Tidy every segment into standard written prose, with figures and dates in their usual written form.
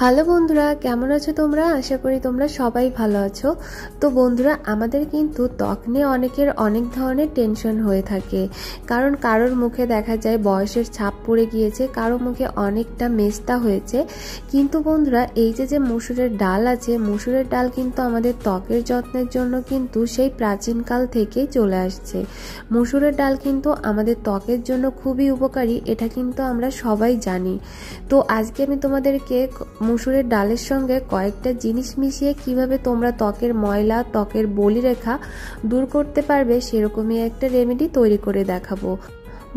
Hello বন্ধুরা, কেমন আছো তোমরা? আশা করি তোমরা সবাই ভালো আছো। তো বন্ধুরা, আমাদের কিন্তু ত্বক নিয়ে অনেকের অনেক ধরনের টেনশন হয়ে থাকে, কারণ কারোর মুখে দেখা যায় বয়সের ছাপ পড়ে গিয়েছে, কারো মুখে অনেকটা মেস্তা হয়েছে। কিন্তু বন্ধুরা, এই যে মসুরের ডাল আছে, মসুরের ডাল কিন্তু আমাদের ত্বকের যত্নের জন্য কিন্তু সেই প্রাচীনকাল থেকেই চলে আসছে। মসুরের ডাল কিন্তু আমাদের ত্বকের জন্য খুবই উপকারী, এটা কিন্তু আমরা সবাই জানি। তো আজকে আমি তোমাদেরকে মসুরের ডালের সঙ্গে কয়েকটা জিনিস মিশিয়ে কিভাবে তোমরা ত্বকের ময়লা, ত্বকের বলিরেখা দূর করতে পারবে সেরকমই একটা রেমেডি তৈরি করে দেখাবো।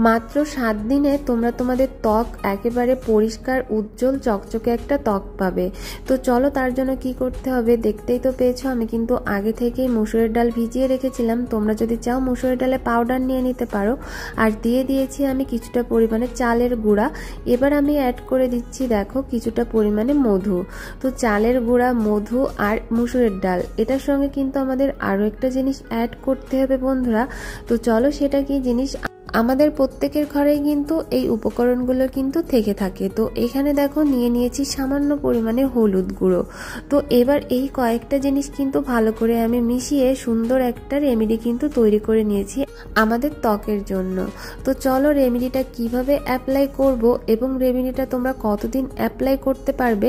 মাত্র 7 দিনে তোমরা তোমাদের ত্বক একেবারে পরিষ্কার, উজ্জ্বল, চকচকে একটা ত্বক পাবে। তো চলো, তার জন্য কি করতে হবে দেখতেই তো পেয়েছো। আমি কিন্তু আগে থেকেই মসুরের ডাল ভিজিয়ে রেখেছিলাম। তোমরা যদি চাও মসুরের ডালে পাউডার নিয়ে নিতে পারো। আর দিয়ে দিয়েছি আমি কিছুটা পরিমাণে চালের গুঁড়া। এবার আমি অ্যাড করে দিচ্ছি দেখো কিছুটা পরিমাণে মধু। তো চালের গুঁড়া, মধু আর মসুরের ডাল, এটার সঙ্গে কিন্তু আমাদের আরও একটা জিনিস অ্যাড করতে হবে বন্ধুরা। তো চলো, সেটা কি জিনিস? আমাদের প্রত্যেকের ঘরেই কিন্তু এই উপকরণগুলো কিন্তু থেকে থাকে। তো এখানে দেখো নিয়ে নিয়েছি সামান্য পরিমাণে হলুদ গুঁড়ো। তো এবার এই কয়েকটা জিনিস কিন্তু ভালো করে আমি মিশিয়ে সুন্দর একটা রেমেডি কিন্তু তৈরি করে নিয়েছি আমাদের ত্বকের জন্য। তো চলো, রেমেডিটা কিভাবে অ্যাপ্লাই করব এবং রেমেডিটা তোমরা কতদিন অ্যাপ্লাই করতে পারবে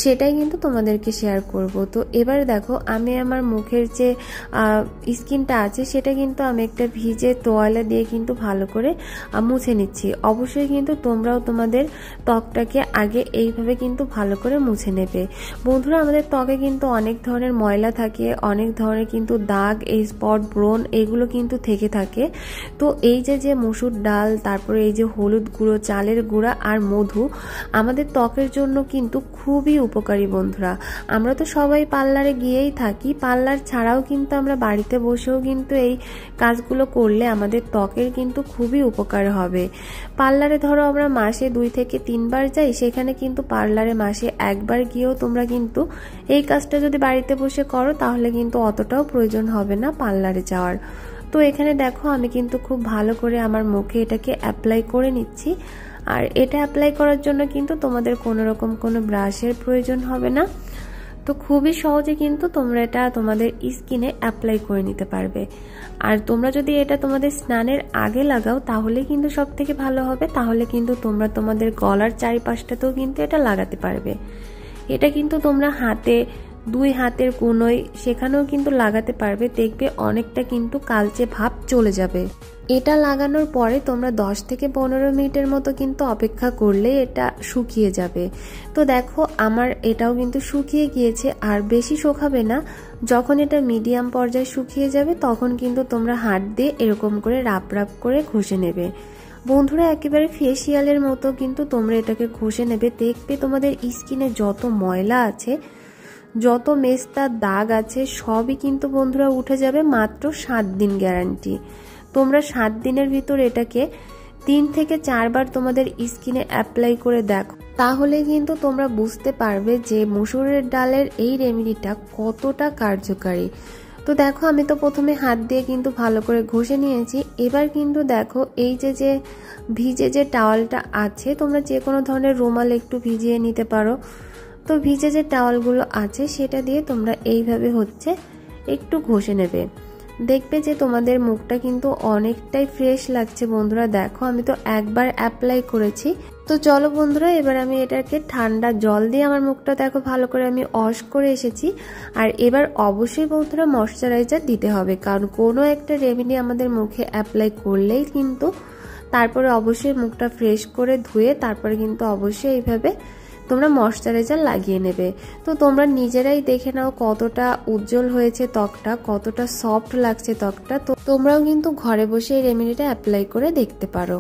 সেটাই কিন্তু তোমাদেরকে শেয়ার করব। তো এবার দেখো, আমি আমার মুখের যে স্কিনটা আছে সেটা কিন্তু আমি একটা ভিজে তোয়ালে দিয়ে কিন্তু ভালো করে মুছে নিচ্ছি। অবশ্যই কিন্তু তোমরাও তোমাদের ত্বকটাকে আগে এইভাবে কিন্তু ভালো করে মুছে নেবে। বন্ধুরা, আমাদের ত্বকে কিন্তু অনেক ধরনের ময়লা থাকে, অনেক ধরনের কিন্তু দাগ, এই স্পট, ব্রণ, এগুলো কিন্তু থেকে থাকে। তো এই যে মসুর ডাল, তারপরে এই যে হলুদ গুঁড়ো, চালের গুঁড়া আর মধু আমাদের ত্বকের জন্য কিন্তু খুবই উপকারী বন্ধুরা। আমরা তো সবাই পার্লারে গিয়েই থাকি, পার্লার ছাড়াও কিন্তু আমরা বাড়িতে বসেও কিন্তু এই কাজগুলো করলে আমাদের ত্বকের কিন্তু খুবই উপকার হবে। পার্লারে ধরো আমরা মাসে 2 থেকে 3 বার যাই, সেখানে কিন্তু পার্লারে মাসে 1 বার গিয়েও তোমরা কিন্তু এই কাজটা যদি বাড়িতে বসে করো তাহলে কিন্তু অতটাও প্রয়োজন হবে না পার্লারে যাওয়ার। তো এখানে দেখো আমি কিন্তু খুব ভালো করে আমার মুখে এটাকে অ্যাপ্লাই করে নিচ্ছি। আর এটা অ্যাপ্লাই করার জন্য কিন্তু তোমাদের কোনো রকম কোনো ব্রাশের প্রয়োজন হবে না। তো খুবই সহজে কিন্তু তোমরা এটা তোমাদের স্কিনে অ্যাপ্লাই করে নিতে পারবে। আর তোমরা যদি এটা তোমাদের স্নানের আগে লাগাও তাহলে কিন্তু সব থেকে ভালো হবে। তাহলে কিন্তু তোমরা তোমাদের গলার চারিপাশটাতেও কিন্তু এটা লাগাতে পারবে। এটা কিন্তু তোমরা হাতে, 2 হাতের কোনোয়, সেখানেও কিন্তু লাগাতে পারবে। দেখবে অনেকটা কিন্তু কালচে ভাব চলে যাবে। এটা লাগানোর পরে তোমরা 10 থেকে 15 মিনিটের মতো কিন্তু অপেক্ষা করলে এটা শুকিয়ে যাবে। তো দেখো আমার এটাও কিন্তু শুকিয়ে গিয়েছে। আর বেশি শুকাবে না, যখন এটা মিডিয়াম পর্যায়ে শুকিয়ে যাবে তখন কিন্তু তোমরা হাত দিয়ে এরকম করে রাপ রাপ করে ঘষে নেবে। বন্ধুরা, একেবারে ফেসিয়ালের মতো কিন্তু তোমরা এটাকে ঘষে নেবে। দেখবে তোমাদের স্কিনে যত ময়লা আছে, যত মেস্তা, দাগ আছে, সবই কিন্তু বন্ধুরা উঠে যাবে। মাত্র 7 দিন গ্যারান্টি। তোমরা 7 দিনের ভিতর এটাকে 3 থেকে 4 বার তোমাদের স্কিনে অ্যাপ্লাই করে দেখো, তাহলে কিন্তু তোমরা বুঝতে পারবে যে মসুরের ডালের এই রেমেডিটা কতটা কার্যকারী। তো দেখো, আমি তো প্রথমে হাত দিয়ে কিন্তু ভালো করে ঘষে নিয়েছি। এবার কিন্তু দেখো এই যে ভিজে যে টাওয়ালটা আছে, তোমরা যে কোনো ধরনের রুমাল একটু ভিজিয়ে নিতে পারো। তো ভিজে যে টাওয়ালগুলো আছে সেটা দিয়ে তোমরা এইভাবে একটু ঘষে নেবে। দেখবে যে তোমাদের মুখটা কিন্তু অনেকটাই ফ্রেশ লাগছে বন্ধুরা। দেখো আমি তো একবার অ্যাপ্লাই করেছি। তো চলো বন্ধুরা, এবার আমি এটাকে ঠান্ডা জল দিয়ে আমার মুখটা দেখো ভালো করে আমি ওয়াশ করে এসেছি। আর এবার অবশ্যই বন্ধুরা ময়শ্চারাইজার দিতে হবে, কারণ কোনো একটা রেমেডি আমাদের মুখে অ্যাপ্লাই করলেই কিন্তু তারপরে অবশ্যই মুখটা ফ্রেশ করে ধুয়ে তারপরে কিন্তু অবশ্যই এইভাবে তোমরা ময়শ্চারাইজার লাগিয়ে নেবে। তো তোমরা নিজেরাই দেখে নাও কতটা উজ্জ্বল হয়েছে ত্বকটা, কতটা সফট লাগছে ত্বকটা। তো তোমরাও কিন্তু ঘরে বসে এই রেমেডিটা অ্যাপ্লাই করে দেখতে পারো।